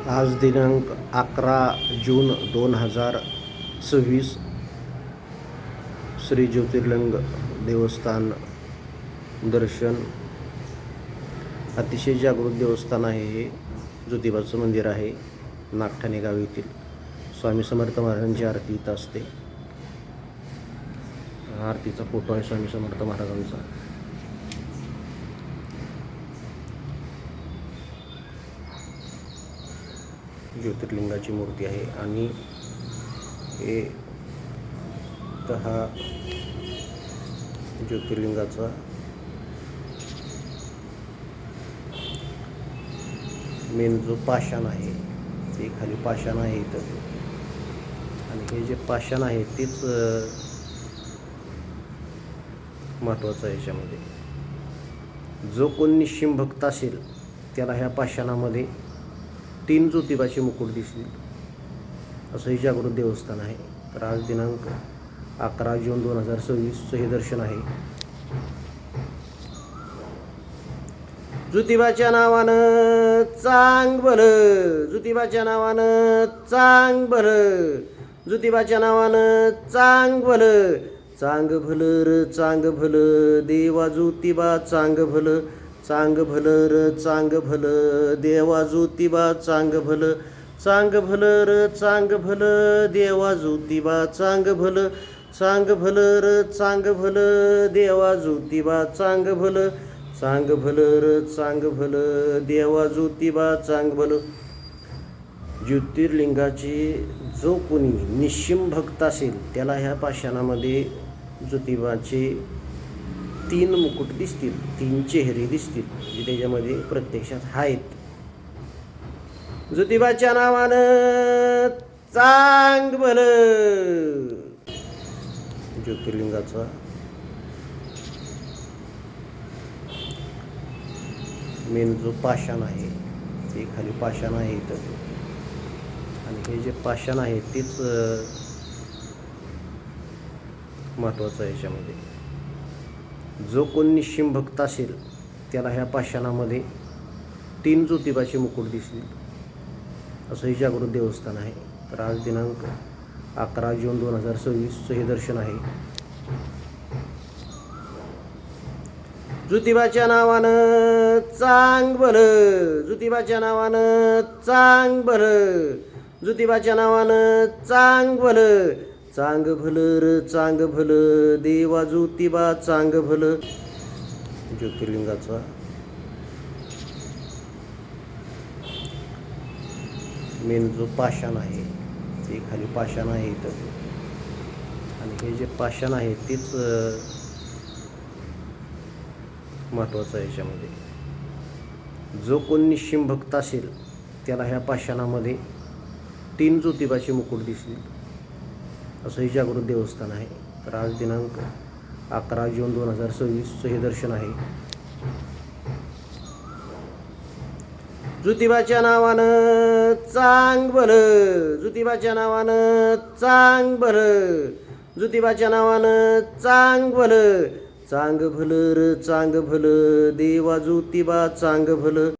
आज दिनांक 11 जून 2026 श्री ज्योतिर्लिंग देवस्थान दर्शन. अतिशय जागृत देवस्थान आहे. हे ज्योतिबाचं मंदिर आहे. नागठाणे गाव येथील स्वामी समर्थ महाराजांची आरती इथं असते. आरतीचा फोटो आहे स्वामी समर्थ महाराजांचा. ज्योतिर्लिंगाची मूर्ती आहे आणि हे हा ज्योतिर्लिंगाचा मेन जो पाषाण आहे ते खाली पाषाण आहे इथं. आणि हे जे पाषाण आहे तेच महत्त्वाचं आहे. याच्यामध्ये जो कोण निश्चिम भक्त असेल त्याला ह्या पाषाणामध्ये 3 ज्योतिबाचे मुकुट दिसतील. असं हे जागृत देवस्थान आहे. तर आज दिनांक 11 जून 2026 हे दर्शन आहे. ज्योतिबाच्या नावानं चांग भलं, ज्योतिबाच्या नावानं चांग भलं, ज्योतिबाच्या नावानं चांग भलं, चांग भलं र चांग भलं, देवा ज्योतिबा चांग भलं, चांग भलं र चांग भलं, देवा ज्योतिबा चांग भलं, चांग भलं र चांग भलं, देवा ज्योतिबा चांग भलं, चांग भलं र चांग भलं, देवा ज्योतिबा चांग भलं, चांग भलं र चांग भलं, देवा ज्योतिबा चांग भलं. ज्योतिर्लिंगाचे जो कोणी निश्चिम भक्त असेल त्याला ह्या पाषाणामध्ये ज्योतिबाचे 3 मुकुट दिसतील, 3 चेहरे दिसतील जे त्याच्यामध्ये प्रत्यक्षात आहेत. ज्योतिबाच्या नावानं चांग भलं. ज्योतिर्लिंगाचा मेन जो पाषाण आहे ते खाली पाषाण आहे इथं. आणि हे जे पाषाण आहे तेच महत्त्वाचं आहे. याच्यामध्ये जो कोण निश्चिम भक्त असेल त्याला ह्या पाषाणामध्ये 3 ज्योतिबाचे मुकुट दिसतील. असं हे जागृत देवस्थान आहे. तर आज दिनांक 11 जून 2026 हे दर्शन आहे. ज्योतिबाच्या नावानं चांग भलं, ज्योतिबाच्या नावानं चांग भलं, ज्योतिबाच्या नावानं चांग भलं, चांग भलं र चांग भलं, देवा ज्योतिबा चांग भलं. ज्योतिर्लिंगाचा मेन जो पाषाण आहे ते खाली पाषाण आहे इथं. आणि हे जे पाषाण आहे तेच महत्त्वाचं आहे. याच्यामध्ये जो कोण निश्चिम भक्त असेल त्याला ह्या पाषाणामध्ये 3 ज्योतिबाचे मुकुट दिसतील. असं हे जागृत देवस्थान आहे. तर आज दिनांक 11 जून 2026 हे दर्शन आहे. ज्योतिबाच्या नावानं चांग भलं, ज्योतिबाच्या नावानं चांग भलं, ज्योतिबाच्या नावानं चांग भलं, चांग भलं र चांग भलं, देवा ज्योतिबा चांग भलं.